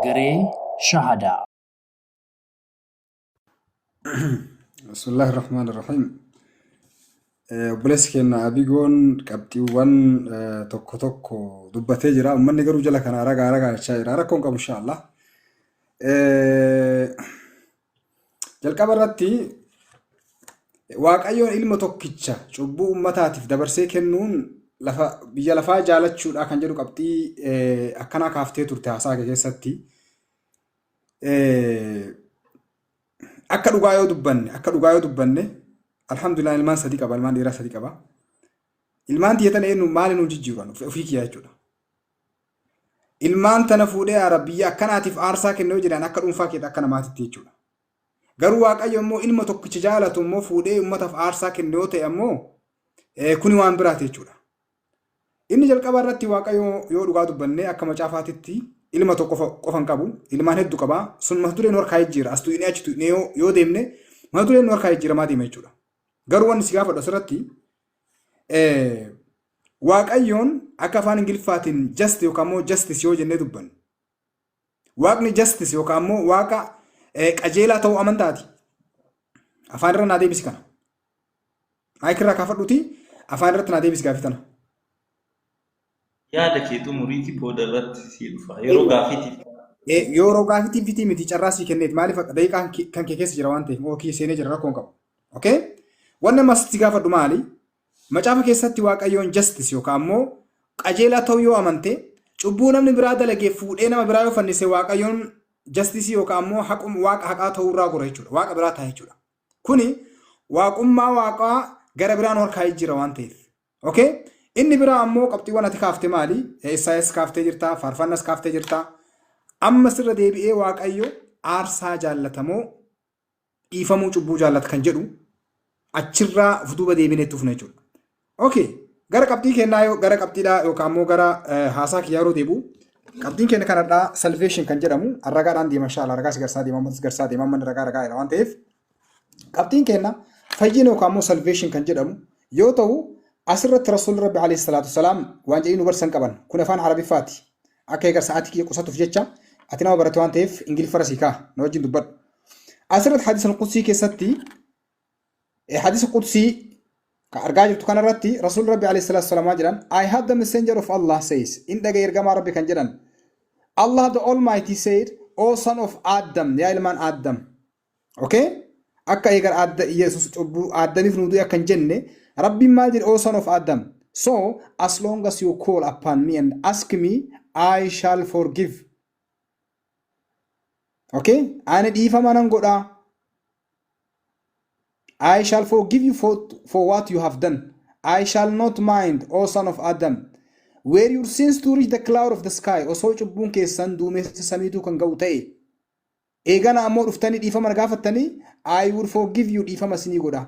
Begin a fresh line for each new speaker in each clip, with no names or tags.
Garee Shahadaa.
بسم الله الرحمن الرحيم. بلس كنا أبيجون كابتيوان توكو توكو دبتي جرا ومن نقرو جلا كنا رجع شاير أراكم كم إن شاء الله. جل كبرتي واقعيون علم توكيتشا شوبو متاتف دبرسي كنون لفا بيجا لفا جالت شو أكن جلو كابتي أكنا كافتي ترتاح ساق جسدي akka dhugaayoo dubbanne alhamdulillah ilmaan sadii qaba ilmaan dhiiraa sadii qaba ilmaan tiyatan eenyu maali nu jijjiiran ofii kiyyaa jechuudha ilmaan tana fuudhee arabiyya akkanaatiif aarsaa kennee jedhan akka dhuunfaa keetti akka namaatitti jechuudha garuu waaqayyo immoo ilma tokkicha jaalatu immoo fuudhee ummataaf aarsaa kennee yoo ta'e ammoo kuni waan biraati jechuudha inni jalqaba irratti waaqayyo yoo dhugaa dubbanne akka macaafaatitti ilma tokko qofan qabu ilmaan hedduu qaba sun mata dureen warkaa jira astu inni achitu yoo deemne mata dureen warkaa jira maa deema jechuudha garuu wanni si gaafadhu asirratti waaqayyoon akka afaan ingiliffaatiin just yookaan immoo justice yoo jennee dubbanne waaqni justice yookaan immoo waaqa qajeelaa ta'uu amantaati afaan irra naa deebisi kana maayikirraa kaafadhuti afaan irratti naa deebisi gaafii tana.
Yaada keetu muriitii booda irratti si dhufa yeroo gaafitiif.
Yeroo gaafitiif miti carraasii kenneet maaliif daqiiqaan kan kee keessa jira waan ta'eef ookii seenee jira rakkoon qabu. Okay? Wanni ammas si gaafadhu maali? Macaafa keessatti waaqayyoon justice yookaan immoo qajeelaa ta'uu yoo amante cubbuu namni biraa dalagee fuudhee nama biraa yoo fannise waaqayyoon justice yookaan immoo waaqa haqaa ta'uu irraa gora jechuudha. Waaqa biraa ta'a jechuudha. Kuni waaqummaa waaqaa gara biraan harkaa jira waan ta'eef. Okay? Inni biraa ammoo qabxiiwwan ati kaaftee maali? Isaayyaas kaaftee jirta, faarfannas kaaftee jirta. Amma sirra deebi'ee waaqayyo aarsaa jaallatamoo dhiifamuu cubbuu jaallata kan jedhu achirraa fuduuba deebinee tufna jechuudha. Okay, gara qabxii kennaa gara qabxiidhaa yookaan ammoo gara haasaa kiyyaa yeroo deebi'u qabxiin kenna kanadhaa salvation kan jedhamu arragaadhaan deema inshaAllah argaa si garsaa deema ammas garsaa deema amma ragaa waan ta'eef qabxiin kenna fayyina yookaan ammoo salvation kan jedhamu yoo ta'u asirratti rasuulli rabbi alayhi salaatu wasalaam waan jedhii nu barsan qaban kun afaan arabiffaati akka eegar sa'aatii kiyya qusatuuf jecha ati nama barate waan ta'eef ingiliffara sii kaa na wajjin dubbadhu asirratti hadiisa qudsii keessatti hadiisa qudsii ka argaa jirtu kanarratti rasuulli rabbi alayhi salaatu wasalaam waan jedhan I had the messenger of Allah says in dhaga ergamaa rabbi kan jedhan Allah the Almighty said O son of Adam yaa ilmaan Adam okay akka eegar Yesus cubbuu Adamiif nuuduu akka hin jenne Rabbi Majid, O son of Adam. So, as long as you call upon me and ask me, I shall forgive. Okay? Ani dhiifa manan godha. I shall forgive you for what you have done. I shall not mind, O son of Adam. Were your sins to reach the cloud of the sky, osoo cubbuun keessan duumessa samiituu kan ga'u ta'e. Eegana ammoo dhuftanii dhiifa mana gaafattanii, I will forgive you dhiifama sinii godha.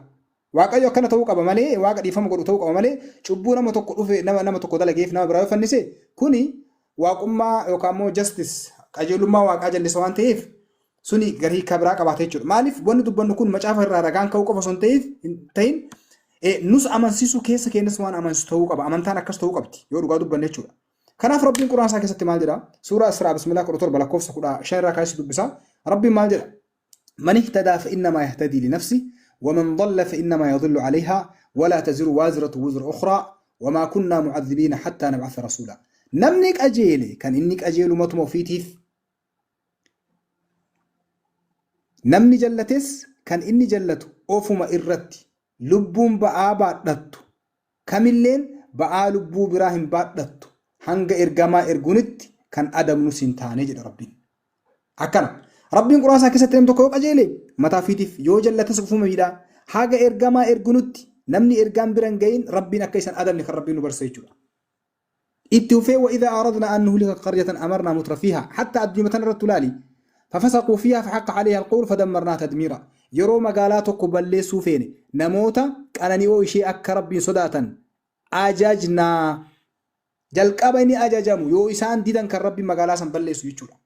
Waaqayyo akkana ta'uu qaba malee waaqa dhiifama godhu ta'uu qaba malee cubbuu nama tokko dhufe nama tokko dalageef nama biraa yoo fannise kuni waaqummaa yookaan immoo justice qajeelummaa waaqaa jallisa waan ta'eef suni garii kabraa qabaate jechuudha. Maaliif wanni dubbannu kun macaafa irraa ragaan ka'uu qofa osoo hin ta'in nus amansiisuu keessa keenyas waan amansiisu ta'uu qaba amantaan akkas ta'uu qabdi yoo dhugaa dubbanne jechuudha. Kanaaf rabbiin quraan isaa keessatti maal jedha? Suuraa Israa bismillah 17 lakkoofsa 15 irraa kaasee dubbisa. Rabbiin maal jedha? Man ihtadaa fa innamaa yahtadii li nafsi ومن ضل فإنما يضل عليها ولا تزر وازرة وزر أخرى وما كنا معذبين حتى نبعث رسولا نمنك أجيلي كان إنك أجيل مطمو فيتيف نمني جلتس كان إني جلت أوفما إرتي لبون بآ بادت كاملين بآ لبو براهم بادت هنگ إرقاما إرقونت كان أدم نسين تاني جل ربين أكنا Rabbiin quraan isaa keessatti namni tokko yoo qajeele mataa fiitiif yoo jallatas ufuma miidhaa haga ergamaa ergunutti namni ergaan biran gahin rabbiin akka isan adamne kan rabbiin nu barsa jechuudha. Itti ufee wa idha aradna an nuhlika qaryatan amarna mutrafiha hatta addimatan irratti ilaali fafasaquu fiha fahaqqa alayha alqawl fadammarnaa tadmiira yeroo magaalaa tokko balleessuu feene namoota qanani'oo ishee akka rabbiin sodaatan ajajnaa jalqaba inni ajajamu yoo isaan didan kan rabbiin magaalaa san balleessu jechuudha.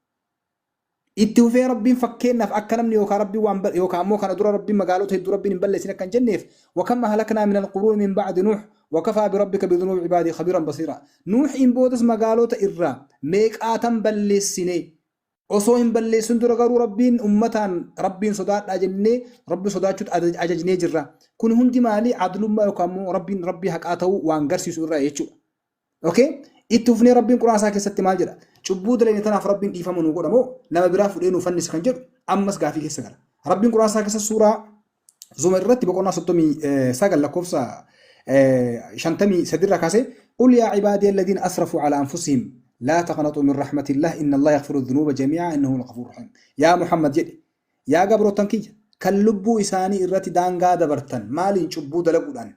Itti ufee rabbiin fakkeennaaf akka namni yookaan rabbiin waan yookaan ammoo kana dura rabbiin magaalota hedduu rabbiin hin balleessin akka hin jenneef wakam halaknaa min alquruun min ba'di nuux wakafaa birabbika bidunuubi cibaadii khabiiran basiira nuux in boodas magaalota irraa meeqaatan balleessine osoo hin balleessin dura garuu rabbiin ummataan rabbiin sodaadhaa jennee rabbi sodaachuutti ajajnee jirra. Kun hundi maali adlummaa yookaan immoo rabbiin rabbii haqaa ta'uu waan garsiisu irraa jechuudha. Okay? Itti ufnee rabbiin quraan isaa keessatti maal jedha? Cubbuu dalagne tanaaf rabbiin dhiifama nuu godhamoo nama biraa fudhee nuu fannisa kan jedhu ammas gaafii keessa gala. Rabbiin quraan isaa keessa suuraa Zumar irratti boqonnaa 39 lakkoofsa 53 irraa kaasee qul yaa cibaadii alladhiina asrafuu calaa anfusihim لا تقنطوا من رحمة الله إن الله يغفر الذنوب جميعا إنه الغفور الرحيم. يا محمد جدي يا قبر تنكيج كلبو إساني إرتي دانغا دبرتن مالين شبو دلقودان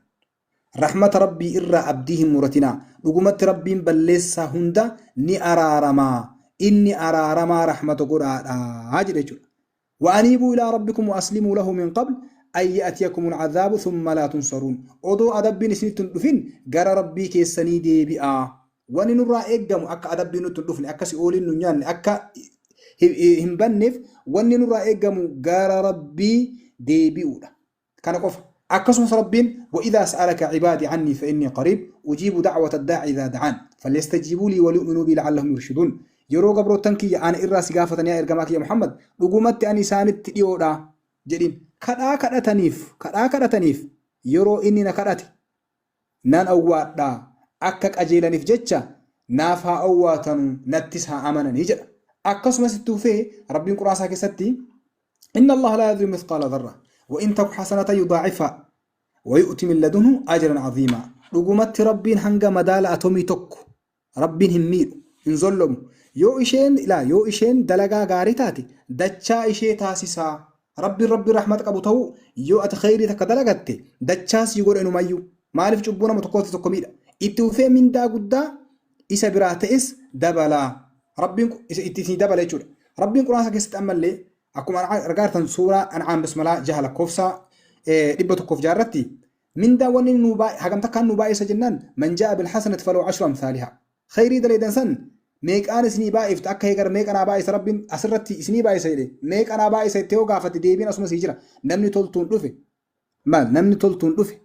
رحمة ربي إرى أبديهم مرتنا لقمت ربي بلسا هندا ني أرارما إني أرارما رحمة قرآن هاجر يجول وأنيبوا إلى ربكم وأسلموا له من قبل أن يأتيكم العذاب ثم لا تنصرون أضو أدب نسنتن دفن قال ربي كيساني دي بآ wani nurraa eeggamu akka adabbii nutti hin dhufne akka si'ooliin nu nyaanne akka hin banneef wanni nurraa eeggamu gara rabbii deebi'uudha. Kana qofa. Akkasumas rabbiin وإذا سألك عبادي عني فإني قريب أجيب دعوة الداعي إذا دعان فليستجيبوا لي وليؤمنوا بي لعلهم يرشدون. yeroo gabroottan kiyya ana irraa si gaafatan yaa ergamaa kiyya Muhammad dhugumatti ani isaanitti dhiyoodha jedhin kadhataniif yeroo inni na kadhate nan awwaadha akka qajeelaniif jecha naaf haa awwaatanu nattis haa amananii jedha. Akkasumas itti ufee rabbiin quraan isaa keessatti inna allaha laa yadlimu mithqaala dharra wa in taku hasanatan yudaacifa wa yu'ti min ladunhu ajran caziima. dhugumatti rabbiin hanga madaala atomii tokko rabbiin hin miidhu hin zollomu. yoo isheen dalagaa gaarii taate dachaa ishee taasisaa. rabbi rahmat qabu ta'u yoo ati khayrii takka dalagatte dachaa sii godha inumayyuu. maaliif cubbuu nama tokko miidha. itti ufee mindaa guddaa isa biraa ta'es dabalaa. rabbiin itti dabala jechuudha. rabbiin quraan keessatti ammallee akkuma argaartan suuraa an'aam bismillah 6 lakkoofsa 106 irratti mindaa wanni nu hagam takkaan nu baay'isa jennaan man jaa'a bil hasanati falahu 10 amsaalihaa. khayrii dalaydan san meeqaan isinii baay'ifta akka heegar meeqanaa baay'isa rabbiin asirratti isinii baay'isa jedhe meeqanaa baay'isa itti yoo gaafate deebiin asuma sii jira. namni toltuun dhufe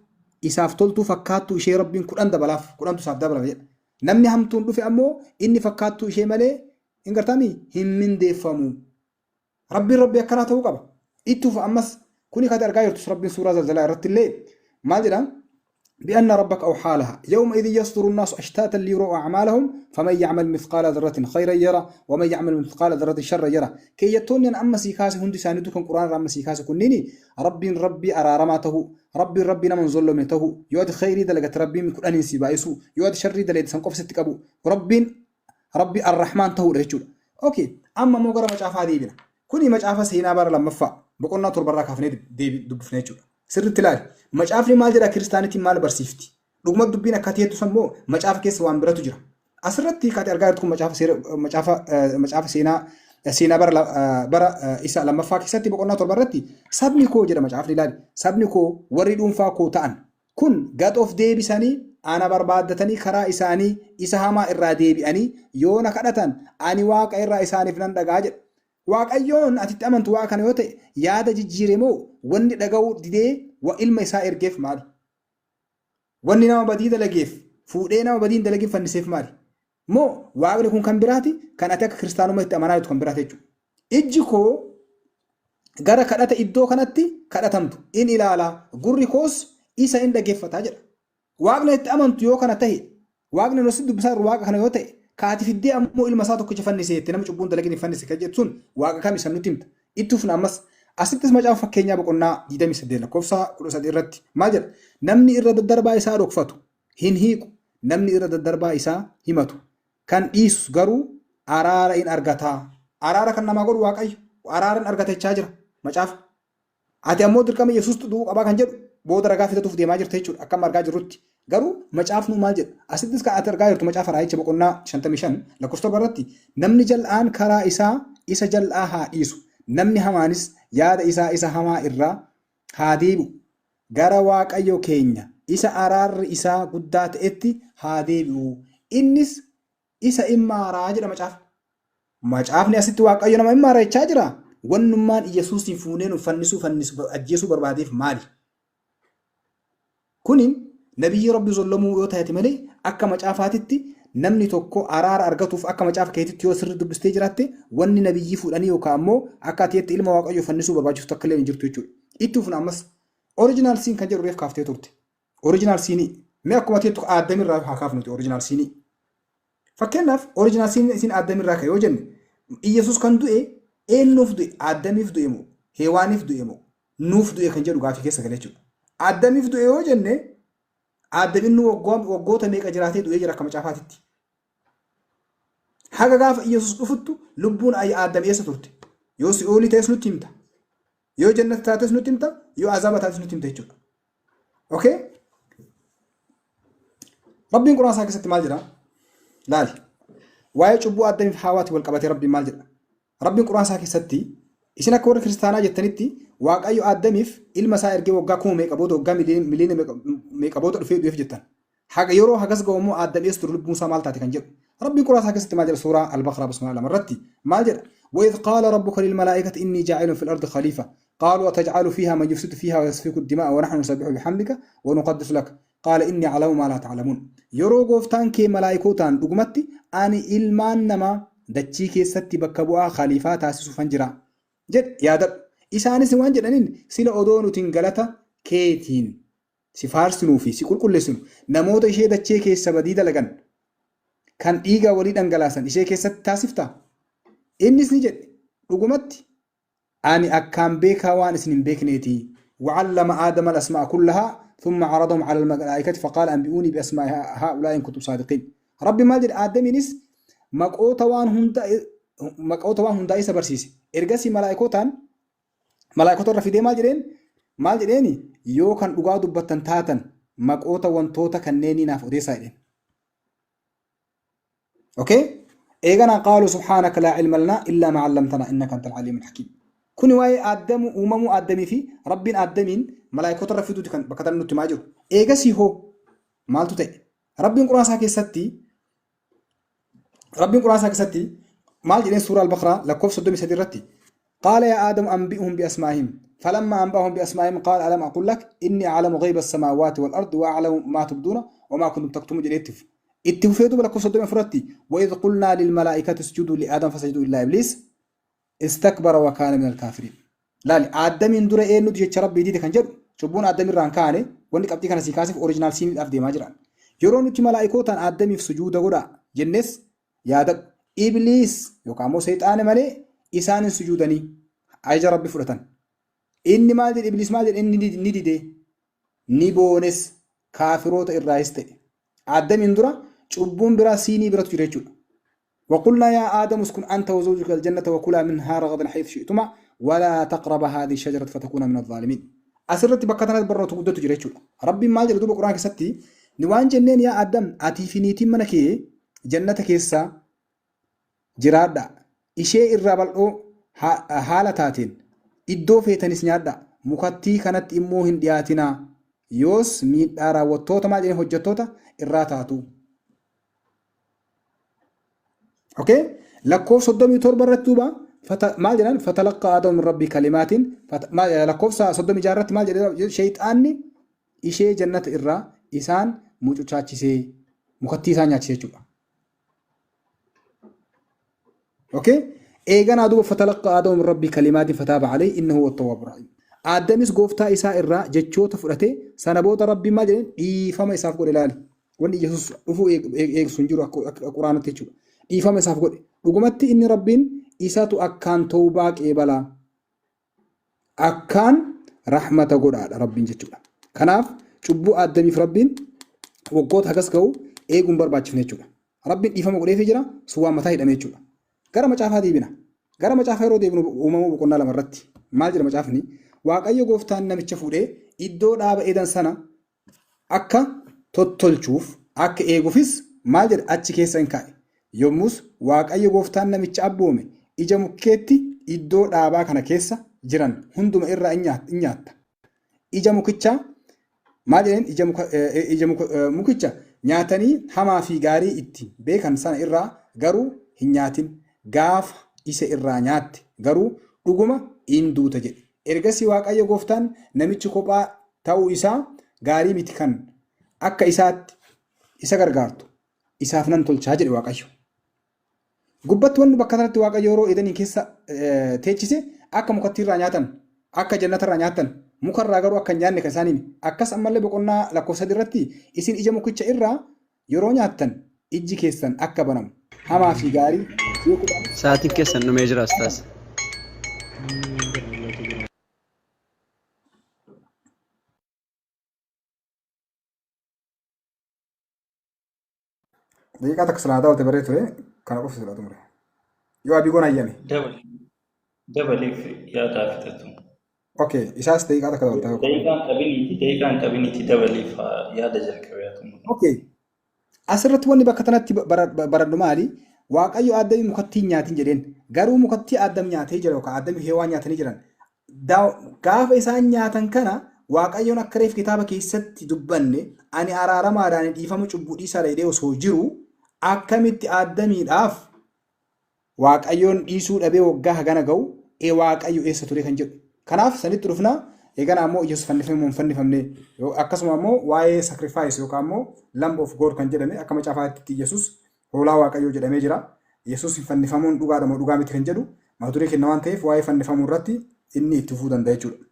isaaf toltuu fakkaattuu ishee rabbiin 10 dabalaaf 10tu isaaf dabala jedha. namni hamtuun dhufe ammoo inni fakkaattuu ishee malee hin gartami hin mindeeffamu. rabbi akkanaa ta'uu qaba. ittuuf ammas kuni kan argaa jirtus rabbiin suuraa zalzalaa irratti illee maal jedha بأن ربك أوحى لها يومئذ يصدر الناس أشتاتا ليروا أعمالهم فمن يعمل مثقال ذرة خيرا يرى ومن يعمل مثقال ذرة شرا يرى كي يتوني أما سيكاس هندي ساندوكم قرآن رام سيكاس كنيني ربي أرارماته ربي نمن ظلمته يود خيري دلقت ربي من كل أنسي بايسو يود شري دلقت سنقف ستكبو ربي الرحمن تهو رجل أوكي أما موغر مجعف هذه بنا كوني مجعف سينا بار لما فا بقولنا تربرا كافني دب فنيجو سر التلال مجافني مال جرا كريستانيتي مال برسيفتي لقمة دبينا كاتيتو سمو مجاف كيس وان براتو جرا أسرتي كاتي أرجعتكم مجاف سينا برا إسا لما فاك ستي بقولنا تربرتي سبني كو جرا مجاف لالي سبني كو وريدون فاكو تان كن God of day بساني أنا بربادتني خرا إساني إسهاما إرادي بأني يونا كدتن أني واق إرا إساني فلان دقاجر waaqayyoon atitti amantu waa kana yoo ta'e yaada jijjiiremoo wanni dhaga'uu didee wa ilma isaa ergeef maali? wanni nama badii dalageef fuudhee nama badii dalageef fanniseef maali? moo waaqni kun kan biraati kan ati akka kiristaanummaa itti amanaa jirtu kan biraati jechuudha. ijji koo gara kadhata iddoo kanatti kadhatamtu in ilaala gurri koos isa in dhageeffataa jedha. waaqni itti amantu yoo kana ta'e waaqni nusi dubbisaa waaqa kana yoo ta'e kaati fiddee ammoo ilma isaa tokkicha fanniseetti nama cubbuun dalagin fannise kan jettuun waaqa kam isa nutti himta. ittuuf ammas asittis macaafa fakkeenyaa boqonnaa 28 lakkoofsa 13 irratti maal jedha? namni irra daddarbaa isaa dhokfatu hin hiiku namni irra daddarbaa isaa himatu kan dhiisus garuu araara in argataa. araara kan namaa godhu waaqayyo araara in argatechaa jira macaafa. ati ammoo dirqama yesuus du'uu qabaa kan jedhu booda ragaa fidatuuf deemaa jirta jechuudha akkam argaa jirrutti. garuu macaafnu maal jedha? asittis kan ati argaa jirtu macaafa raayicha boqonnaa 55 lakkoofsa 7 irratti namni jal'aan karaa isaa isa jal'aa haa dhiisu namni hamaanis yaada isaa isa hamaa irraa haa deebi'u gara waaqayyo keenya isa araarri isaa guddaa ta'etti haa deebi'u innis isa immaaraa jedha macaafa. macaafni asitti waaqayyo nama immaaraa jechaa jira. wannummaan Yesuusin fuuneen fannisuu ajjeesuu barbaadeef maali? kunin nabiyyi rabbi zollamuu yoo ta'e malee akka macaafaatitti namni tokko araara argatuuf akka macaafa keetitti yoo sirri dubbistee jiraatte wanni nabiyyii fuudhanii yookaan ammoo akka atiitti ilma waaqayyoo fannisuu barbaachisu takka illee hin jirtu jechuudha. Itti ufuna ammas oriijinaal siin kan jedhu reef kaaftee turte. Oriijinaal siinii mee akkuma teettu aadamirraa haa kaafnuti oriijinaal siinii. Fakkeenyaaf oriijinaal siin aadamirraa kan yoo jenne Iyyasuus kan du'e eenyuuf du'e aadamiif du'e moo heewaaniif du'e moo nuuf du'e kan jedhu gaafii keessa galee jechuudha. Aadamiif du'e yoo jenne aadamin waggoota meeqa jiraatee du'ee jira akka macaafaatitti. Haga gaafa Iyyasuus dhufuttu lubbuun aadam eessa turte? Yoo si'oolii ta'es nutti himta. Yoo jannata taates nutti himta. Yoo azaaba taates nutti himta jechuudha. Okay? Rabbiin Qur'aan isaa keessatti maal jedha? Laali. Waa'ee cubbuu aadamiif haawaati wal qabatee Rabbiin maal jedha? Rabbiin Qur'aan isaa keessatti isin akka warra kiristaanaa jettanitti Waaqayyo aadamiif ilma isaa ergee waggaa kuma meeqa booda waggaa miliyoona meeqa booda dhufee du'eef jettan. Haga yeroo hagas ga'u immoo aadam eessa ture lubbuun isaa maal taate kan jedhu. Rabbiin Qur'aan isaa keessatti maal jedha suuraa Al-Baqaraa bismillah lamarratti maal jedha? وإذ قال ربك للملائكة إني جاعل في الأرض خليفة قالوا أتجعل فيها من يفسد فيها ويسفك الدماء ونحن نسبح بحمدك ونقدس لك قال إني أعلم ما لا تعلمون يرو غوفتان كي ملائكوتان دغمتي أني إلمان نما دچي كيستي بكبوا خليفة تاسسو فنجرا جد يادب إساني سوان جدنين سيلا أودونو تنغلتا كيتين سفارسنو في سيقول كل سنو نموت إشي دچي كيس بديدة لغن كان إيغا وليد أنغلاسان إشي كيست تاسفتا إنس نجد رقمت أني أكام بيكا وانس بيكنيتي وعلم آدم الأسماء كلها ثم عرضهم على الملائكة فقال أنبئوني بأسماء هؤلاء إن كنتم صادقين ربي مالجد آدم نس مقوتا وان هندا سبرسيس إرغسي ملائكوتان رفيدي مالجدين يو كان أغا دبتن تاتن مقوتا وان توتا كنيني ناف أديسا إدين أوكي إيغانا قالوا سبحانك لا علم لنا إلا ما علمتنا إنك أنت العليم الحكيم كوني واي آدم أممو آدمي في ربين آدمين ملايكو ترفيدو تكن بكتن نتي ماجر إيغا سيهو مالتو تي ربين قرآن ساكي ستي مال جدين سورة البقرة لكوف صدومي سديرتي قال يا آدم أنبئهم بأسمائهم فلما أنبأهم بأسمائهم قال ألم أقول لك إني أعلم غيب السماوات والأرض وأعلم ما تبدون وما كنتم تكتمون جريتف اتفقوا بلا كوسدوم فرتي واذ قلنا للملائكه اسجدوا لادم فسجدوا الا ابليس استكبر وكان من الكافرين لا ادم اندر انو دي ربي دي كان جد شبون ادم ران كانه وني قبطي كان سيكاسف اوريجينال سين اف دي ماجران يرونو تي ملائكوتان ادم في سجود غدا جنس ياد ابليس يوكامو شيطان مالي اسان سجودني ايج ربي فرتن اني ما دي ابليس ما دي اني دي نيبونس كافروت الرايست ادم اندر شبون برا سيني برا تجريجو وقلنا يا آدم اسكن أنت وزوجك الجنة وكلا منها رغدا حيث شئتما ولا تقرب هذه الشجرة فتكون من الظالمين أسرت بكتنا برا تقدر تجريجو ربي ما جل دوب القرآن كستي نوان جنين يا آدم أتي فينيتي منكي جنة كيسا جرادا إشي الرابلو حالتاتين إدو فيتنس نيادا مكتي كانت إموهن دياتنا يوس ميد آرا وطوتا ما جنين حجتوتا الراتاتو اوكي لكوف صدمي تربه رتوبا ما جنان فتلقى آدم من ربي كلمات ما لكوف صدمي جارت ما جنان شيطاني إشي جنة إرّا إسان موچوچاچيسي مكتيسا نياچيسي چوبا اوكي ايغانا دو فتلقى آدم من ربي كلمات فتاب عليه انه هو التواب الرحيم آدمس غوفتا إسا إرّا جچوتا فدته سنبوت ربي ما جنان إيفما إساف قول لالي وني يسوس دفو ايغ سنجرو قرآن تيچو إيفا مساف قد رغمتي إني ربين إساتو أكان توباك إيبالا أكان رحمة قد ربين جتشولا كناف شبو آدمي في ربين وقوت حقس كو إيقون برباج في نيچولا ربين إيفا مقرية في جرا سوا متاهد أميچولا غرا مچاف هذه بنا غرا مچاف هيرو ديبنو أمامو بقنا لمرتي مال جرا مچافني واقعي قوفتان نمچ فوده إدو داب إيدان سنة أكا تطلچوف أكا إيقو فيس مال جرا أچي كيسا إنكاي yommus waaqayyo gooftaan namicha abboome ija mukkeetti iddoo dhaabaa kana keessa jiran hunduma irraa nyaatta ija mukichaa maal jedheen ija mukicha nyaatanii hamaa fi gaarii itti beekan sana irraa garuu hin nyaatin gaafa isa irraa nyaatte garuu dhuguma in duuta jedhe ergasii waaqayyo gooftaan namichi kophaa ta'uu isaa gaarii miti kan akka isaatti isa gargaartu isaaf nan tolchaa jedhe Waaqayyo. Gubbatti wanni bakka sanatti Waaqayyo yeroo Eedanii keessa teechise akka mukatti irraa nyaatan, akka jannata irraa nyaatan, muka irraa garuu akka hin nyaanne kan isaaniin. Akkas ammallee boqonnaa lakkoofsa irratti isin ija mukicha irraa yeroo nyaattan ijji keessan akka banamu hamaa fi gaarii beekuudhaan.
Sa'aatiin keessan dhumee jira Ustaas.
Daqiiqaa takka silaa daawwate baree ture kana qofa silaa tumure. Yoo abii goon ayyame.
Dabaleef yaadaa fixatu.
Okay, isaas daqiiqaa takka daawwata.
Daqiiqaan qabiniiti dabaleef yaada jalqabee atumu.
Okay. Asirratti wanni bakka kanatti baradhu maali? Waaqayyo Addamii mukattii nyaatin jedheen garuu mukattii Addam nyaatee jira yookaan Addamii Heewaa nyaatanii jiran. Gaafa isaan nyaatan kana Waaqayyoon akka reef kitaaba keessatti dubbanne ani araaramaadhaan dhiifama cubbuu dhiisaa dheedhee osoo jiru akkamitti Addamiidhaaf Waaqayyoon dhiisuu dhabee waggaa hagana ga'u Waaqayyo eessa ture kan jedhu. Kanaaf sanitti dhufna eegana ammoo Yesuus fannifamee hin fannifamne akkasuma ammoo waa'ee sacrifice yookaan ammoo lamb of God kan jedhame akka macaafaatti Yesuus hoolaa Waaqayyoo jedhamee jira. Yesuus fannifamuun dhugaadha moo dhugaa miti kan jedhu mata duree kenna waan ta'eef waa'ee fannifamuu irratti inni itti fufuu danda'a jechuudha.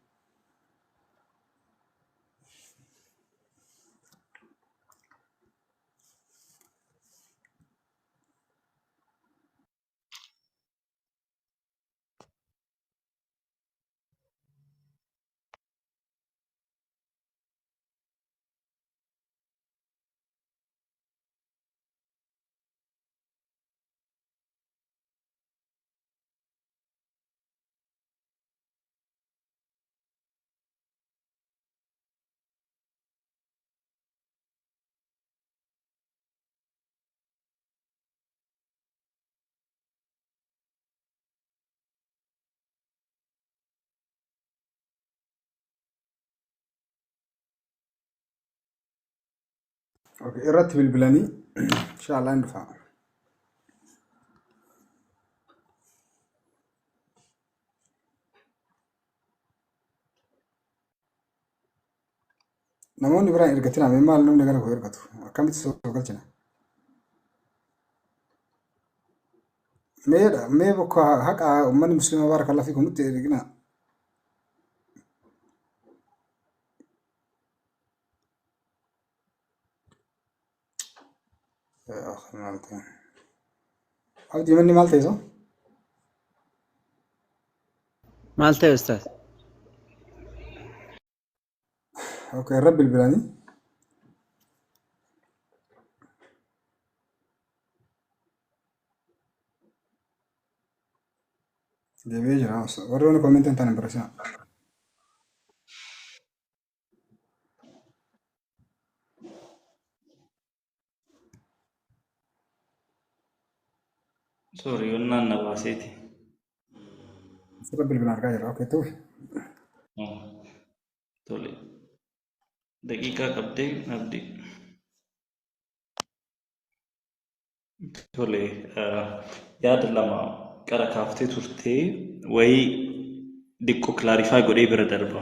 Okay, irratti bilbilanii inshallah hin dhufa. Namoonni biraan ergatina maal namni gara koo ergatu akkamitti soo galchina? Mee bakka haqa uummanni musliimaa baarakallah fi kunutti ergina. Abdii manni maal ta'e soo?
Maal ta'e Ustaas?
Okay, irra bilbilanii. Deebi'ee jira. Warri wani koomentii hin taane barreessina.
Sorry, yonnaan na baaseeti.
Irra bilbilaan argaa jirra. Okay, tuufi.
Tole. Daqiiqaa qabdee abdii. Tole. Yaada lama qara kaaftee turtee wayii diqqoo kilaarifaa godhee bira darba.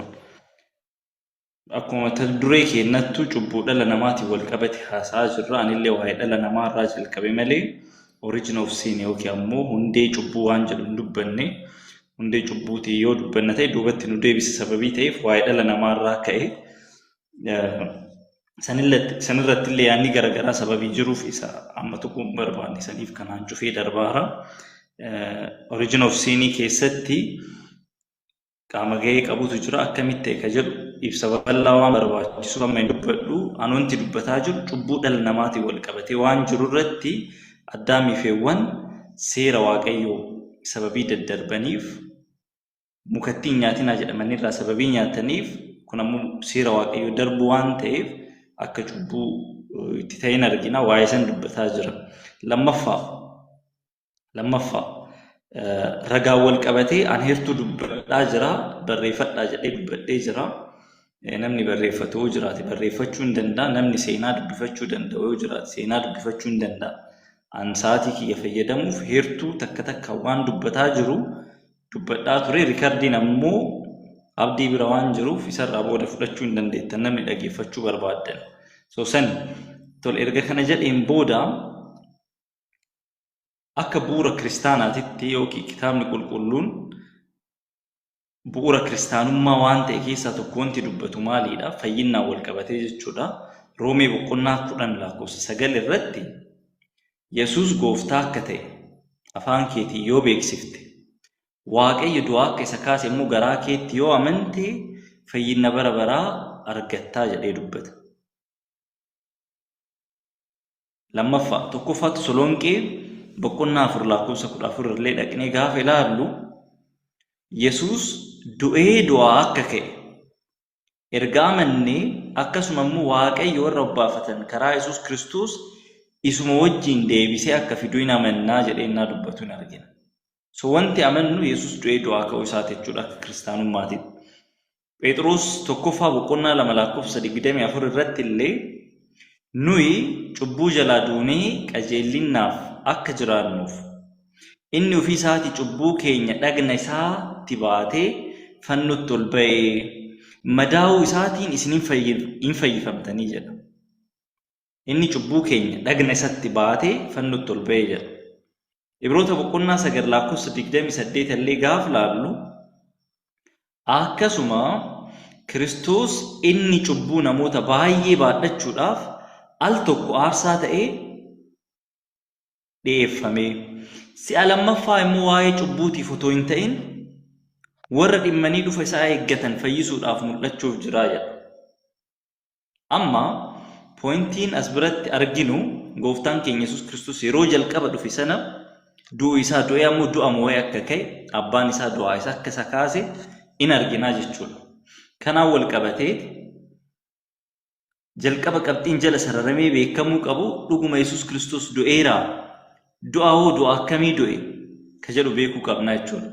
Akkuma mata duree keenyattu cubbuu dhala namaatiin wal qabate haasa'aa jirra. Anillee waa'ee dhala namaa irraa jalqabe malee origin of sin yookiin ammoo hundee cubbuu waan jedhu hin dubbanne. Hundee cubbuutii yoo dubbanna ta'e duubatti nu deebisa sababii ta'eef waa'ee dhala namaa irraa ka'e sanirratti illee yaadni garaagaraa sababii jiruuf isa amma tuquun barbaanne saniif kanaan cufee darbaara. Origin of sin keessatti qaama gahee qabutu jira akkamitti ta'e ka jedhu ibsa bal'aa waan barbaachisu amma hin dubbadhu anuunti dubbataa jiru cubbuu dhala namaatiin wal qabatee waan jiru irratti Addaamii fi Heewwaan seera Waaqayyoo sababii daddarbaniif mukattii hin nyaatinaa jedhamanirraa sababii nyaataniif kun ammoo seera Waaqayyoo darbu waan ta'eef akka cubbuu itti ta'in argina waa'ee san dubbataa jira. Lammaffaa ragaa wal qabatee an heertuu dubbadhaa jira barreeffadhaa jedhee dubbadhee jira. Namni barreeffatu yoo jiraate barreeffachuu hin danda'a. Namni seenaa dubbifachuu danda'u yoo jiraate seenaa dubbifachuu hin danda'a. An sa'aatii kiyya fayyadamuuf heertuu takka takka waan dubbataa jiru dubbadhaa ture. Riikardiin ammoo abdii bira waan jiruuf isarraa booda fudhachuu hin dandeettan namni dhageeffachuu barbaaddan. So san tol erga kana jedheen booda akka bu'uura kiristaanaatitti yookiin kitaabni qulqulluun bu'uura kiristaanummaa waan ta'e keessaa tokko wanti dubbatu maalidha? Fayyinaan wal qabatee jechuudha. Roomee boqonnaa 10:9 irratti Yesuus gooftaa akka ta'e afaan keetiin yoo beeksifte, Waaqayyo du'aa akka isa kaase immoo garaa keetti yoo amante fayyina bara baraa argattaa jedhee dubbata. Lammaffaa tokkoffaa Tasaloniqee boqonnaa 4:14 illee dhaqnee gaafa ilaallu Yesuus du'ee du'aa akka ka'e ergaa amannee akkasuma immoo Waaqayyo warra obbaafatan karaa Yesuus Kiristoos isuma wajjin deebisee akka fidu hin amannaa jedhee dubbatu hin argina. So wanti amannu Yesuus du'ee du'aa ka'uu isaati jechuudha akka kiristaanummaatitti. Phexros tokkoffaa boqonnaa 2:24 irratti illee nuyi cubbuu jalaa duunee qajeellinnaaf akka jiraannuuf inni ofii isaatii cubbuu keenya dhagna isaatti baatee fannotti ol ba'ee madaa'uu isaatiin isin hin fayyifamtanii jedha. Inni cubbuu keenya dhagna isaatti baatee fannotti ol ba'ee jedha. Ibroota boqonnaa 9:28 illee gaafa laallu akkasuma Kiristoos inni cubbuu namoota baay'ee baadhachuudhaaf al tokko aarsaa ta'ee dhiyeeffame. Si'a lammaffaa immoo waa'ee cubbuutiif otoo hin ta'in warra dhimmanii dhufa isaa eeggatan fayyisuudhaaf mul'achuuf jira jedha. Amma pointiin as biratti arginu gooftaan keenya Yesuus Kiristoos yeroo jalqaba dhufe sana du'u isaa du'ee ammoo du'a mo'ee akka ka'e abbaan isaa du'aa isaa akka isa kaase in arginaa jechuudha. Kanaan wal qabatee jalqaba qabxiin jala sararamee beekamuu qabu dhuguma Yesuus Kiristoos du'eera. Du'a hoo du'a akkamii du'e ka jedhu beekuu qabna jechuudha.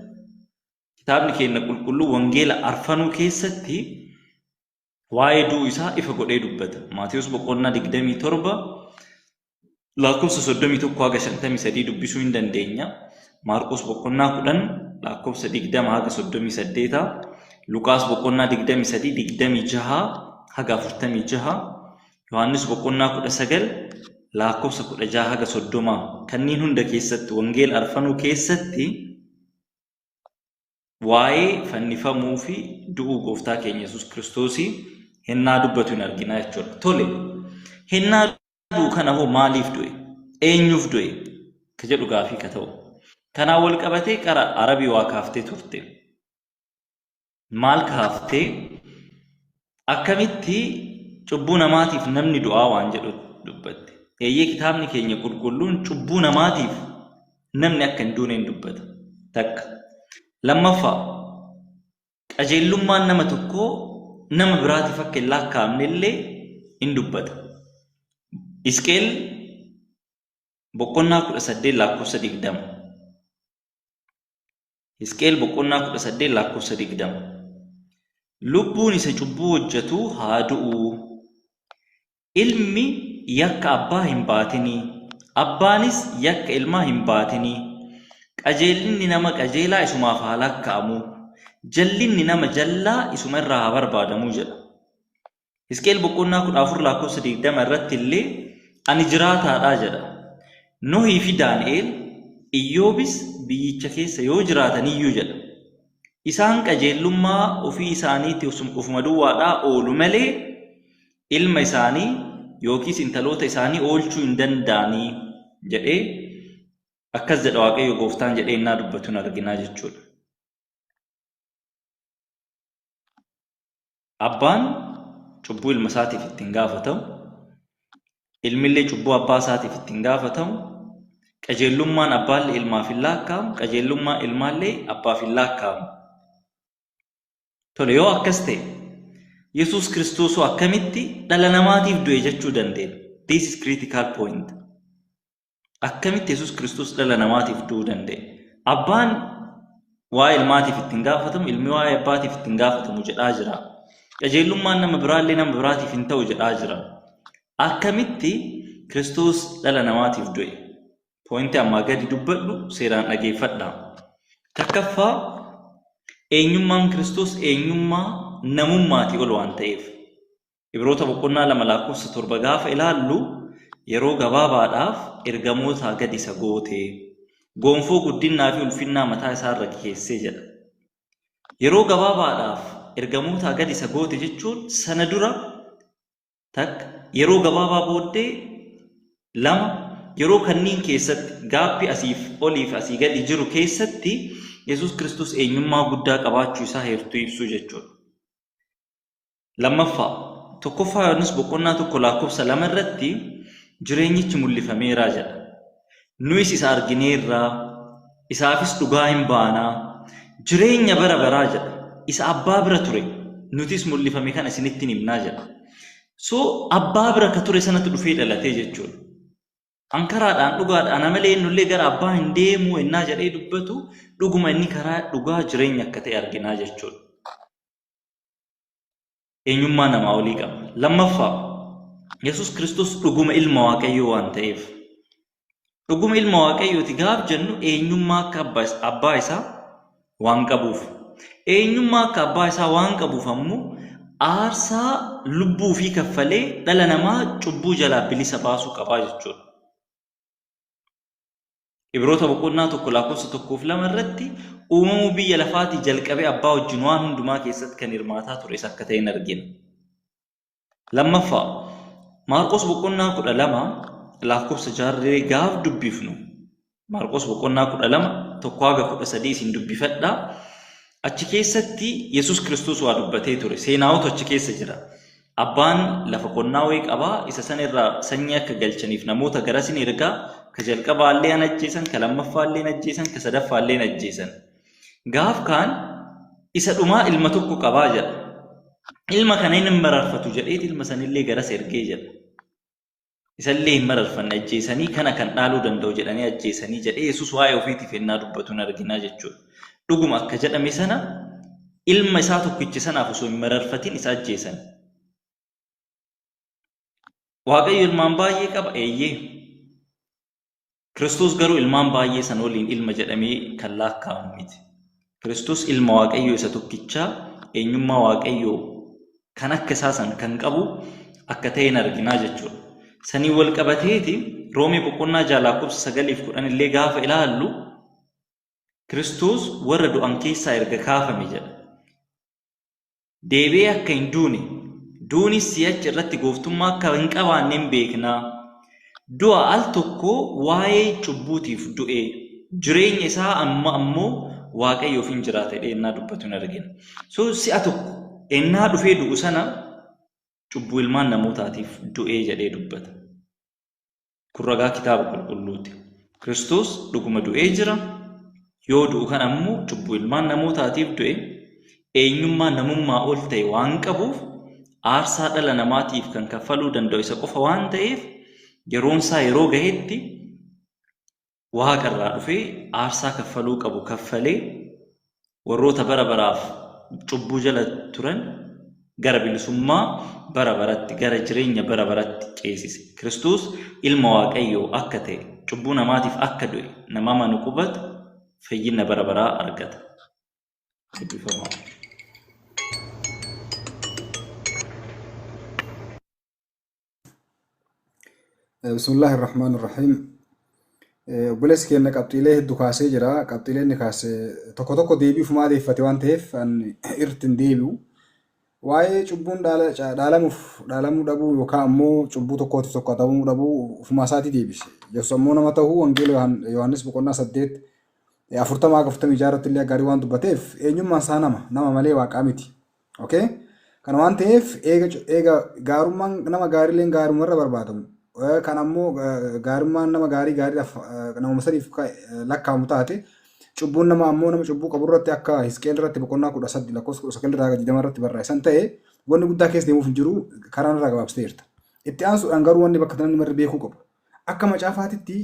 Kitaabni keenya qulqulluu wangeela arfanuu keessatti waa'ee du'uu isaa ifa godhee dubbata. Maatiyus boqonnaa 27 lakkoofsa 31-53 dubbisuu hin dandeenya. Maarqos boqonnaa 10 lakkoofsa 20-38, Luqaas boqonnaa 23-26-46, Yohaannis boqonnaa 19 lakkoofsa 16-30 kanneen hunda keessatti wangeela arfanuu keessatti waa'ee fannifamuu fi du'uu gooftaa keenya Yesuus Kiristoosii hennaa dubbatu hin arginaa jechuudha. Tole, hennaa du'u kana hoo maaliif du'e? Eenyuuf du'e? Ka jedhu gaafii ka ta'u. Kanaan wal qabatee qara Arabii waa kaaftee turte. Maal kaaftee? Akkamitti cubbuu namaatiif namni du'aa waan jedhu dubbatte. Eeyyee kitaabni keenya qulqulluun cubbuu namaatiif namni akka hin duune hin dubbata. Takka. Lammaffaa, qajeellummaan nama tokkoo nama biraatiif akka hin lakkaa'amne illee hin dubbata. Hisqeel boqonnaa 18 lakkoofsa 20. Hisqeel boqonnaa 18 lakkoofsa 20. Lubbuun isa cubbuu hojjetu haa du'u. Ilmi yakka abbaa hin baatinii, abbaanis yakka ilmaa hin baatinii. Qajeellinni nama qajeelaa isumaaf haa lakkaa'amu, jallinni nama jallaa isuma irraa haa barbaadamuu jedha. Hisqeel boqonnaa 14 lakkoofsa 20 irratti illee ani jiraataadhaa jedha. Nohii fi Daani'eel Iyyoobis biyyicha keessa yoo jiraatan iyyuu jedha. Isaan qajeellummaa ofii isaaniitti ofuma duwwaadhaa oolu malee ilma isaanii yookiis intaloota isaanii oolchuu hin danda'anii jedhee akkas jedha Waaqayyo gooftaan jedhee innaa dubbatu hin arginaa jechuudha. Abbaan cubbuu ilma isaatiif ittiin gaafatamu, ilmillee cubbuu abbaa isaatiif ittiin gaafatamu, qajeellummaan abbaallee ilmaaf hin lakkaa'amu, qajeellummaan ilmaallee abbaaf hin lakkaa'amu. Tole, yoo akkas ta'e Yesuus Kiristoos akkamitti dhala namaatiif du'e jechuu dandeenya? This is critical point. Akkamitti Yesuus Kiristoos dhala namaatiif du'uu danda'e? Abbaan waa'ee ilmaatiif ittiin gaafatamu, ilmi waa'ee abbaatiif ittiin gaafatamu jedhaa jira. Qajeellummaan nama biraallee nama biraatiif hin ta'u jedhaa jira. Akkamitti Kiristoos dhala namaatiif du'e? Pointii ammaa gadi dubbadhu seeraan dhageeffadhaa. Takkaffaa, eenyummaan Kiristoos eenyummaa namummaatii ol waan ta'eef. Ibroota boqonnaa 2 lakkoofsa 7 gaafa ilaallu yeroo gabaabaadhaaf ergamootaa gadi isa goote. gonfoo guddinaa fi ulfinnaa mataa isaarra keessee jedha. Yeroo gabaabaadhaaf ergamoota gad isa goote jechuun sana dura takka yeroo gabaabaa booddee lama yeroo kanniin keessatti gaabbi asiif oliif asii gadi jiru keessatti Yesuus Kiristoos eenyummaa guddaa qabaachuu isaa heertuu ibsuu jechuudha. Lammaffaa tokkoffaa Yohaannis boqonnaa 1:2 irratti jireenyichi mul'ifameeraa jedha. Nuyis isa argineerraa isaafis dhugaa hin baanaa jireenya bara baraa jedha. Isa abbaa bira ture nutis mul'ifame kana isinitti himnaa jedha. So abbaa bira ka ture sanatti dhufee dhalatee jechuudha. Ankaraadhaan dhugaadhaan malee innullee gara abbaa hin deemu ennaa jedhee dubbatu dhuguma inni karaa dhugaa jireenya akka ta'e arginaa jechuudha. Eenyummaa namaa olii qaba. Lammaffaa Yesuus Kiristoos dhuguma ilma Waaqayyoo waan ta'eef. Dhuguma ilma Waaqayyooti gaaf jennu eenyummaa akka abbaa isaa waan qabuuf. Eenyummaa akka abbaa isaa waan qabuuf ammoo aarsaa lubbuu fi kaffalee dhala namaa cubbuu jalaa bilisa baasuu qabaa jechuudha. Ibroota boqonnaa 1:1-2 irratti uumamuu biyya lafaatii jalqabee abbaa wajjin waan hundumaa keessatti kan hirmaataa tures akka ta'e argina. Lammaffaa Maarqos boqonnaa 12:6 gaaf dubbifnu Maarqos boqonnaa 12:1-13 isin dubbifadhaa. Achi keessatti Yesuus Kiristoos waa dubbatee ture. Seenaawwatu achi keessa jira. Abbaan lafa qonnaa wayii qabaa isa sana irraa sanyii akka galchaniif namoota garasin ergaa ka jalqabaallee an ajjeesan, ka lammaffaallee ajjeesan, ka sadaffaallee ajjeesan. Gaaf kaan isa dhumaa ilma tokko qabaa jedha. Ilma kana hin mararfatu jedhee ilma sanillee garas ergee jedha. Isallee hin mararfanne ajjeesanii kana kan dhaaluu danda'u jedhanii ajjeesanii jedhee Yesuus waa'ee ofiitiif ennaa dubbatuun arginaa jechuudha. Dhuguma akka jedhame sana ilma isaa tokkicha sanaaf osoo hin mararfatin isa ajjeesan. Waaqayyo ilmaan baay'ee qaba eeyyee. Kiristoos garuu ilmaan baay'ee san waliin ilma jedhamee kan lakkaa'amu miti. Kiristoos ilma Waaqayyoo isa tokkichaa eenyummaa Waaqayyoo kan akka isaa san kan qabu akka ta'een arginaa jechuudha. Sanii wal qabateeti Roomee boqonnaa 6:9-10 illee gaafa ilaallu Kiristoos warra du'an keessaa erga kaafame jedha. Deebi'ee akka hin duune, duunis si'achi irratti gooftummaa akka hin qabaanne hin beeknaa. Du'a al tokko waa'ee cubbuutiif du'e jireenya isaa ammoo Waaqayyoof hin jiraate ennaa dubbatu hin argina. So si'a tokko ennaa dhufee du'u sana cubbuu ilmaan namootaatiif du'ee jedhee dubbata. Kun ragaa kitaaba qulqulluuti. Kiristoos dhuguma du'ee jira. Yoo du'u kan ammoo cubbuu ilmaan namootaatiif du'e eenyummaa namummaa ol ta'e waan qabuuf aarsaa dhala namaatiif kan kaffaluu danda'u isa qofa waan ta'eef yeroon isaa yeroo gahetti waaqarraa dhufee aarsaa kaffaluu qabu kaffalee warroota bara baraaf cubbuu jala turan gara bilisummaa bara baratti gara jireenya bara baratti ceesise. Kiristoos ilma Waaqayyoo akka ta'e cubbuu namaatiif akka du'e nama amanu qubatu fayyina bara baraa argata.
Bismillahir Rahmanir Rahim. Bules keenya qabxiilee hedduu kaasee jira. Qabxiileen inni kaasee tokko deebiif maadeeffate waan ta'eef irratti hin deebi'u. Waa'ee cubbuun dhaalamuu dhabuu yookaan ammoo cubbuu tokkootiif tokko ta'uu dhabuu ofuma isaatii deebise. Yesuus ammoo nama ta'uu wangeela Yohaannis boqonnaa 8:40-46 irratti illee gaarii waan dubbateef eenyummaan isaa nama malee waaqaa miti. Okay? Kana waan ta'eef eega gaarummaan nama gaariileen gaarummaarra barbaadamu. Kan ammoo gaarummaan nama gaariidhaaf nama sadiif lakkaa'amu taate cubbuun nama ammoo nama cubbuu qabu irratti akka Hisqeel irratti boqonnaa 18:19 irratti barreessan ta'e wanni guddaa keessa deemuuf hin jiru karaan irraa gabaabsiteerta. Itti aansuudhaan garuu wanni bakka tanatti marri beekuu qabu. Akka macaafaatitti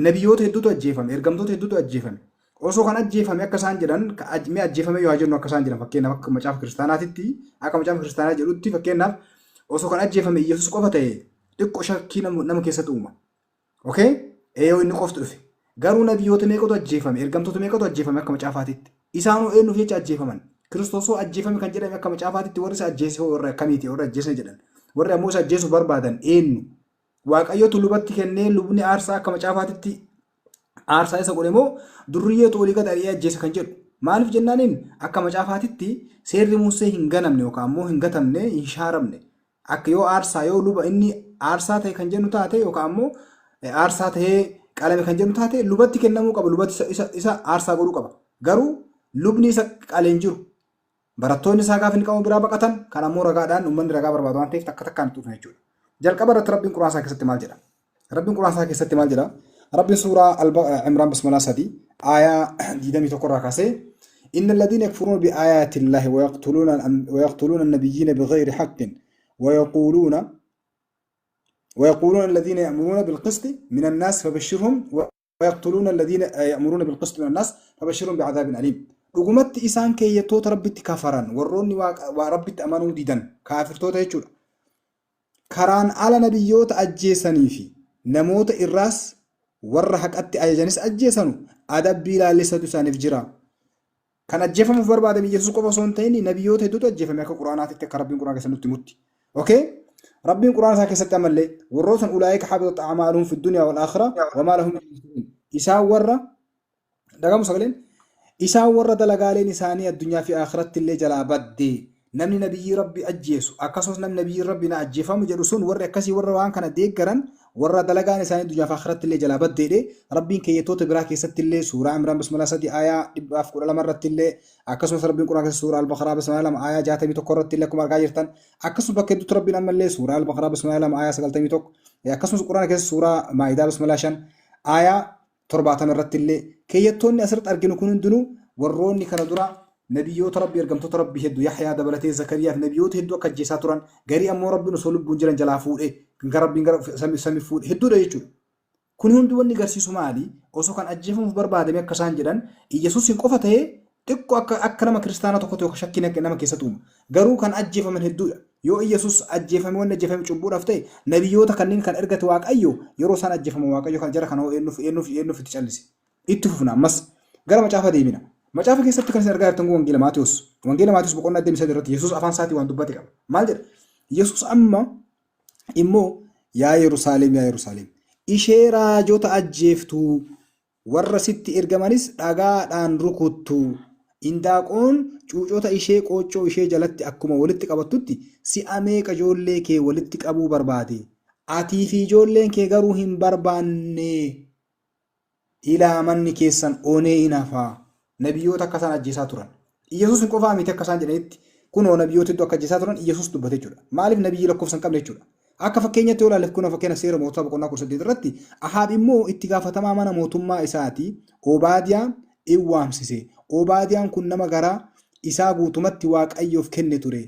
nabiyyoota hedduutu ajjeefame, ergamtoota hedduutu ajjeefame. Osoo kan ajjeefame akka isaan jedhan mee ajjeefame yoo jennu akka isaan jedhan fakkeenyaaf akka macaafa kiristaanaatitti akka macaafa kiristaanaa jedhutti fakkeenyaaf osoo kan ajjeefame Yesuus qofa ta'e xiqqoo shakkii nama keessatti uuma. Okay? Yoo inni qoftu dhufe. Garuu nabiyyoota meeqatu ajjeefame, ergamtoota meeqatu ajjeefame akka macaafaatitti. Isaanuu eenyuuf jecha ajjeefaman. Kiristoosoo ajjeefame kan jedhame akka macaafaatitti warri isa ajjeesee warra akkamiiti warra ajjeesee jedhan. Warri ammoo isa ajjeesuu barbaadan eenyu? Waaqayyootu lubatti kennee lubni aarsaa akka macaafaatitti Aarsaa isa godhe moo durriyyeetu olii gad ari'ee ajjeese kan jedhu. Maaliif jennaaniin akka macaafaatitti seerri Musee hin ganamne yookaan immoo hin gatamne hin shaaramne. Akka yoo aarsaa yoo luba inni aarsaa ta'e kan jennu taate yookaan immoo aarsaa ta'ee qalame kan jennu taate lubatti kennamuu qaba. Lubatti isa aarsaa godhuu qaba. Garuu lubni isa qaleen jiru. Barattoonni isaa gaafa inni qabu biraa baqatan kan ammoo ragaadhaan uummanni ragaa barbaadu waan ta'eef takka takkaan tuufne jechuudha. Jalqaba irratti Rabbiin Quraan isaa keessatti maal jedha? Rabbiin Quraan isaa keessatti maal jedha? Rabbiin suuraa Imraan Bismillah 3 aayaa 21 irraa kaasee إن الذين يكفرون بآيات الله ويقتلون النبيين بغير حق ويقولون الذين يأمرون بالقسط من الناس فبشرهم ويقتلون الذين يأمرون بالقسط من الناس فبشرهم بعذاب أليم. رغمت إسان كي يتوت ربي كفران وروني وربي أمانو ديدن كافر توت يجور كران على نبيوت أجيساني في نموت الراس ورحك أتي أجانس أجيسانو أدب بلا لسة سانف جرا كان أجيفهم في بربادة من يسوق وصونتيني نبيوت هدوت أجيفهم يكو قرآنات تكرب ربي قرآن كسنو تموتي أوكي ربي قرآن ساكي ستعمل لي والروسن أولئك حبطت أعمالهم في الدنيا والآخرة وما لهم إساء ورّا دقام سقلين إساء ورّا دلقالين إساني الدنيا في آخرة اللي جلا بدي نمني نبي ربي أجيسو أكسوس نم نبي ربنا أجيفهم جلسون ورّا كسي ورّا وان كان ديقران ورّا دلقان إساني الدنيا في آخرة اللي جلا بدي دي ربي كي يتوت براكي ست اللي سورة عمران بسم الله سدي آية إبقاف كل مرة اللي أكسوس ربي قرآن سورة البقرة بسم الله آية جاتي بتقرت اللي كم أرجعيرتن أكسوس بكيد ربنا مللي سورة البقرة بسم الله آية سقلتي بتوك أكسوس قرآن كيس سورة مائدة بسم الله شن آية تربعة مرة اللي كي يتوني أسرت أرجعنا كونن دنو وروني كنا درا نبيوت ربي أرجمت ربي هدو يحيى دبلتي زكريا نبيوت هدو كجيسات تران غيري أمور ربي نسولب بنجرن جلافود كن ربي سامي فود هدو ده يجور كنهم دوان نجارسي سومالي أوسو كان أجيفهم في بربادة مية كسان جران يسوع ينقفته تكو أكرم كريستانا تكتو شكينا كنما كيستوم غرو كان أجيف من هدو يو يسوع أجيف من وين أجيف من شبور أفتي نبيوت كانين كان إرجع واق أيو يروسان أجيف من واق أيو كان جرا كانوا إنه في تجلسي إتفقنا مس غير ما شافه ديمنا ما شافه كيست كان سرقة تنقو وانجيل ماتيوس بقولنا ديم سدرت يسوع أفان ساتي وان دبتك مالدر يسوع أما إمو يا يروسالم ishee raajota ajjeeftu warra sitti ergamanis dhagaadhaan rukuttu indaaqoon cuucota ishee qoochoo ishee jalatti akkuma walitti qabattutti si'a meeqa ijoollee kee walitti qabuu barbaade atii fi ijoolleen kee garuu hin barbaanne ilaa manni keessan onee inafaa nabiyyoota akkasaan ajjeesaa turan Iyyasuus hin qofaa miti akkasaan jedhanitti kunoo nabiyyoota iddoo akka ajjeesaa turan Iyyasuus dubbate jechuudha maaliif nabiyyi lakkoofsa hin qabne jechuudha. Akka fakkeenyatti yoo ilaalle kun fakkeenya seera mootummaa boqonnaa 18 irratti Ahaab immoo itti gaafatamaa mana mootummaa isaati Obaadiyaan waamsise. Obaadiyaan kun nama garaa isaa guutumatti Waaqayyoof kenne ture.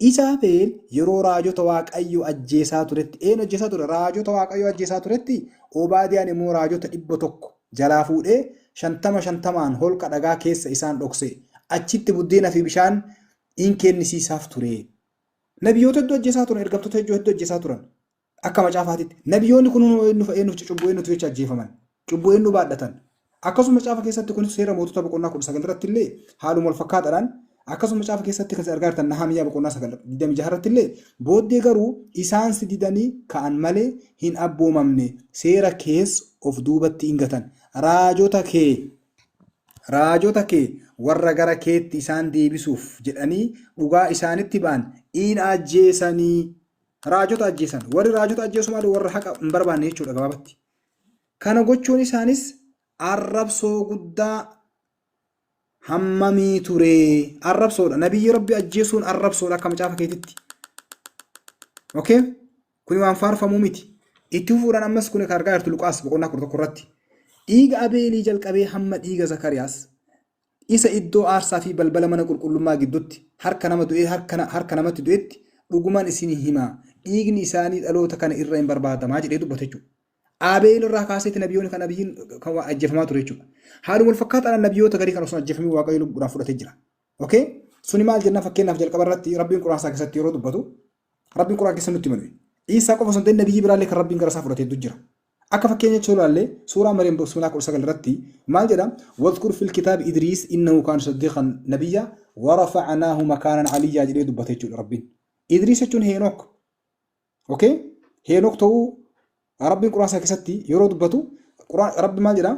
Isaabeel yeroo raajota Waaqayyoo ajjeesaa turetti ajjeesaa ture raajota Waaqayyoo ajjeesaa turetti Obaadiyaan immoo raajota 100 jalaa fuudhee 50 holqa dhagaa keessa isaan dhokse. Achitti buddeena fi bishaan in kennisiisaaf ture. Nabiyyoota hedduu ajjeesaa turan ergamtoota hedduu ajjeesaa turan akka macaafaatitti nabiyyoonni kun eenyuuf cubbuu eenyutu jecha ajjeefaman cubbuu eenyu baadhatan akkasuma macaafa keessatti kun seera mootota boqonnaa 19 irratti illee haaluma wal fakkaataadhaan akkasuma macaafa keessatti kan argaatan Nahamiyaa boqonnaa 26 irratti illee booddee garuu isaan si didanii ka'an malee hin abboomamne seera kees of duubatti ingatan raajota kee warra gara keetti isaan deebisuuf jedhanii dhugaa isaanitti ba'an in ajjeesanii raajota ajjeesan warri raajota ajjeesu malee warra haqa hin barbaanne jechuudha gabaabatti. Kana gochuun isaanis arrabsoo guddaa hammamii ture arrabsoodha nabiyyi rabbi ajjeesuun arrabsoodha akka macaafa keetitti. Okay kun waan faarfamuu miti itti fuudhan ammas kun kan argaa jirtu Luqaas boqonnaa 11 irratti dhiiga Abeelii jalqabee hamma dhiiga Zakariyaas isa iddoo aarsaa fi balbala mana qulqullummaa gidduutti harka namatti du'etti dhugumaan isinii himaa dhiigni isaanii dhaloota kana irra hin barbaadamaa jedhee dubbate jechuudha. Abeel irraa kaaseetti nabiyyoonni kan ajjeefamaa ture jechuudha. Haaluma wal fakkaataan nabiyyoota garii kan osoo ajjeefamii Waaqayyo lubbuudhaan fudhatee jira. Okay? Suni maal jenna fakkeenyaaf jalqaba irratti Rabbiin Quraan isaa keessatti yeroo dubbatu Rabbiin Quraan keessatti nutti himame. Isaa qofa osoo hin ta'in nabiyyi biraallee kan Rabbiin gara isaa fudhatee jira. Akka fakkeenyaatti yoo ilaalle suuraa Maryam boqonnaa 19 irratti maal jedha wadhkur fil kitaabi Idriis innahu kaana siddiqan nabiyya warafa'naahu makaanan aliyyaa jedhee dubbate jechuudha Rabbiin. Idriis jechuun Heenok. Okay? Heenok ta'uu Rabbiin Quraan isaa keessatti yeroo dubbatu Rabbi maal jedha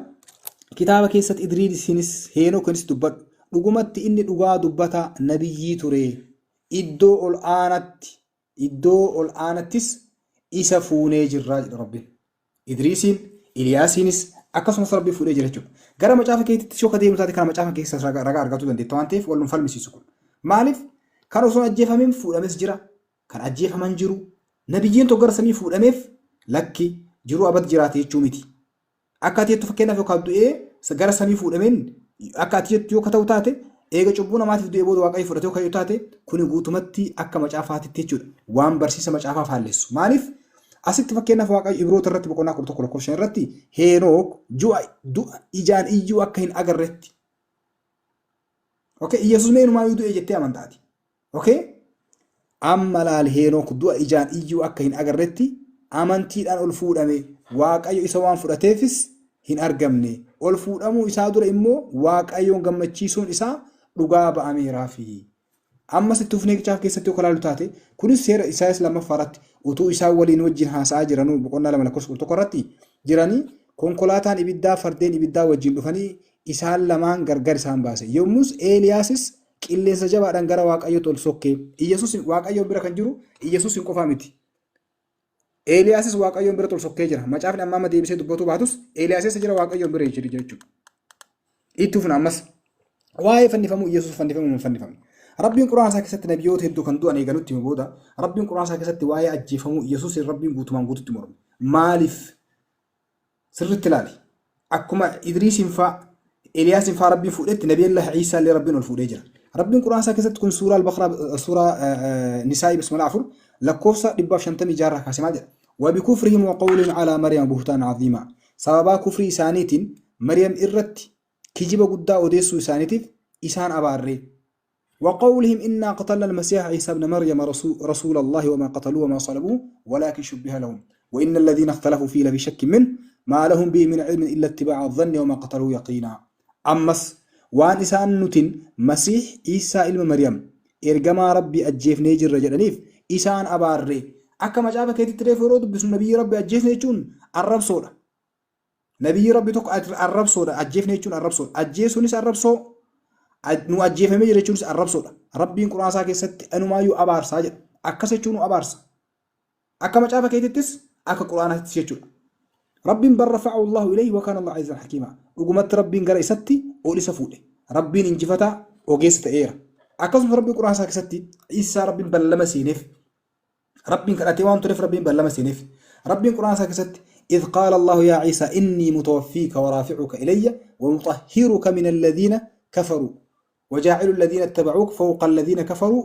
kitaaba keessatti Idriisinis Heenookinis dubbadhu. Dhugumatti inni dhugaa dubbata nabiyyii ture. Iddoo ol aanattis isa fuunee jirraa jedha Rabbiin. Idriisiin, Iliyaasiinis akkasumas Rabbi fuudhee jira jechuudha. Gara macaafa keetitti yoo deemnu taate kana macaafa keessa ragaa argachuu dandeetta waan ta'eef wal nu falmisiisu kun. Maaliif kan osoo ajjeefameen fuudhames jira. Kan ajjeefaman jiru. Nabiyyiin tokko gara samii fuudhameef lakki jiruu abad jiraate jechuu miti. Akka ati jettu fakkeenyaaf yookaan du'ee gara samii fuudhameen akka ati jettu yoo ta'u taate eega cubbuu namaatiif du'ee booda waaqayyo fudhatee yoo taate kuni guutumatti akka macaafaatitti jechuudha. Waan barsiisa macaafaa faalleessu. Maaliif asitti fakkeenyaaf waaqayyo Ibroota irratti boqonnaa 11 irratti Heenook du'a ijaan iyyuu akka hin agarretti. Okay, Yesuus meenumaa du'e jettee amantaati. Okay? Amma laal Heenook du'a ijaan iyyuu akka hin agarretti amantiidhaan ol fuudhame waaqayyo isa waan fudhateefis hin argamne. Ol fuudhamuu isaa dura immoo waaqayyoon gammachiisuun isaa dhugaa ba'ameeraafi. Ammas itti fufnee kitaaba keessatti yoo ilaallu taate kunis seera Isaayaas 2 utuu isaan waliin wajjin haasa'aa jiranuu boqonnaa 2:1 irratti jiranii konkolaataan ibiddaa fardeen ibiddaa wajjin dhufanii isaan lamaan gargar isaan baase. Yommus Eeliyaasis qilleensa jabaadhaan gara waaqayyootti ol sokkee. Iyesuus waaqayyoon bira kan jiru Iyesuus hin qofaa miti. Eeliyaasis waaqayyoon bira ol sokkee jira. Macaafni amma deebisee dubbatu baatus Eeliyaasis jira waaqayyoon bira jira jechuudha. Itti fufna ammas waa'ee fannifamuu Iyesuus fannifamuu. Rabbiin Qur'aan isaa keessatti nabiyyoota hedduu kan du'an eegalutti himuu booda Rabbiin Qur'aan isaa keessatti waa'ee ajjeefamuu Iyesuus Rabbiin guutumaan guututti morme. Maaliif? Sirriitti ilaali. Akkuma Idriisiin fa'aa Eeliyaasin fa'aa Rabbiin fuudhetti Nabiyyillaah Iisaa illee Rabbiin ol fuudhee jira. Rabbiin Qur'aan isaa keessatti kun suuraa Al-Baqraa suuraa Nisaa'ii bismillah 4 lakkoofsa 156 irraa kaasee maal jedha? وبكفرهم وقولهم على مريم بهتان عظيما سببا كفر إسانيتين مريم إرت كجيب قد أوديسو إسانيتيف إسان أباري وقولهم إنا قتلنا المسيح عيسى ابن مريم رسول الله وما قتلوه وما صلبوه ولكن شبه لهم وإن الذين اختلفوا فيه لفي شك منه ما لهم به من علم إلا اتباع الظن وما قتلوه يقينا أمس وان إسان نتن مسيح عيسى ابن مريم إرجما ربي أجيف نيجر رجلنيف إسان أباري أكما جابا كيتي تريفورو دبسو نبي ربي أجيف نيجون الرب صورة نبي ربي توك الرب صورة أجيف نيجون الرب صورة أجيف سونيس الرب صورة nu ajjeefamee jira jechuunis arrabsoodha. Rabbiin Qur'aan isaa keessatti anumaayyuu abaarsaa jedha. Akkas jechuun nu abaarsa. Akka macaafa keetittis akka Qur'aanaattis jechuudha. Rabbiin barrafa'u Allahu ilayhi wa kana Allahu azizan hakiima. Dhugumatti Rabbiin gara isatti ol isa fuudhe. Rabbiin injifataa ogeessa ta'eera. Akkasumas Rabbiin Qur'aan isaa keessatti Isaa Rabbiin ballama seeneef. Rabbiin kadhatee waan tureef Rabbiin ballama seeneef. Rabbiin Qur'aan isaa keessatti إذ قال الله يا عيسى إني متوفيك ورافعك إلي ومطهرك من الذين كفروا وجاعل الذين اتبعوك فوق الذين كفروا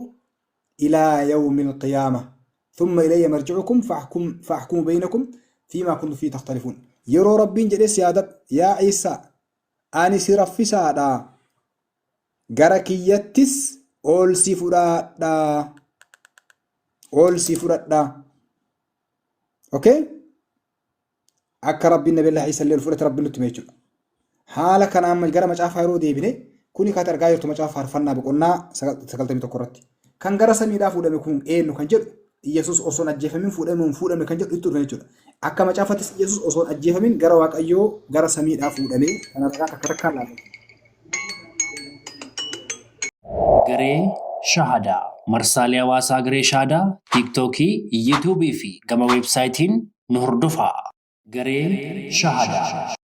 إلى يوم القيامة ثم إلي مرجعكم فأحكم بينكم فيما كنتم فيه تختلفون يرو ربين جلس يا عيسى أني سرفي سادا غركيتس أول سفرات أوكي أكا ربي النبي الله عيسى اللي الفرات ربي نتميجو حالا كان أمال غرا مجافة يرو دي بني kuni katar gaayirtu macaafa farfannaa boqonnaa 91 irratti kan gara samiidhaa fuudhame kun eenyu kan jedhu Iyesuus osoo ajjeefamin fuudhame kan jedhu itti dhufe jechuudha. Akka macaafattis Iyesuus osoo ajjeefamin gara waaqayyoo gara samiidhaa fuudhame kan argaa akka takkaan laata.
Garee Shahadaa marsaalee hawaasaa Garee Shahadaa tiiktookii, yuutuubii fi gama weebsaayitiin nu hordofaa. Garee Shahadaa.